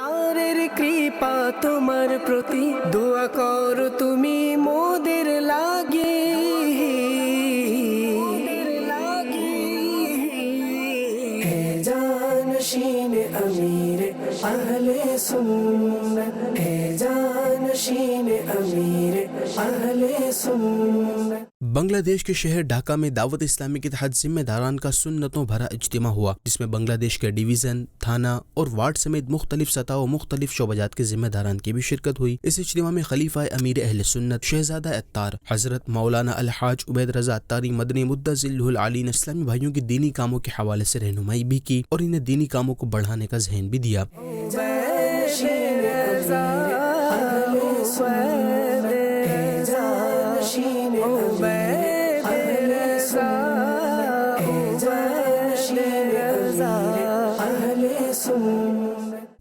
তারের কৃপা তোমার প্রতি দোয়া করো তুমি মোদের লাগে হে জানশীন আমির আহলে সুন্নাত হে জানশীন আমির আহলে সুন্নাত। बांग्लादेश के शहर ढाका में दावत इस्लामी के तहत जिम्मेदारान का सुन्नतों भरा इज्तिमा हुआ, जिसमें बांग्लादेश के डिवीज़न, थाना और वार्ड समेत मुख्तलिफ सतह और मुख्तलिफ शोबाजात के जिम्मेदारान की भी शिरकत हुई। इस इज्तिमा में खलीफा अमीर अहले सुन्नत शहजादा अत्तार हजरत मौलाना अलहाज उबैद रजा अत्तारी मदनी मुद्दज़िल्लुल आली ने इस्लामी भाइयों की दीनी कामों के हवाले से रहनुमाई भी की और इन्हें दीनी कामों को बढ़ाने का ज़हन भी दिया।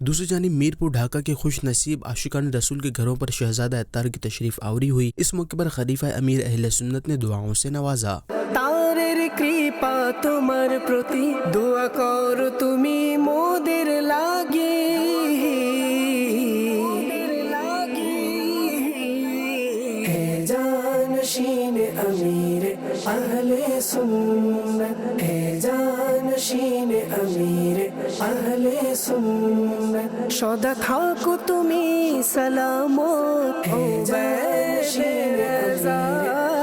दूसरी जानिब मीरपुर ढाका के खुश नसीब आशिकान रसूल के घरों पर शहजादा अत्तार की तशरीफ आवरी हुई। इस मौके पर खलीफा अमीर अहले सुन्नत ने दुआओं से नवाजा। तारेर कृपा तुम्हार प्रति दुआ करो तुमी मोदेर लागे हे जानशीन अमीर अहले सुन्नत हे जानशीन अमीर अहले सुन्नत। सदा थाको तुमी सलामत हे जानशीन अमीर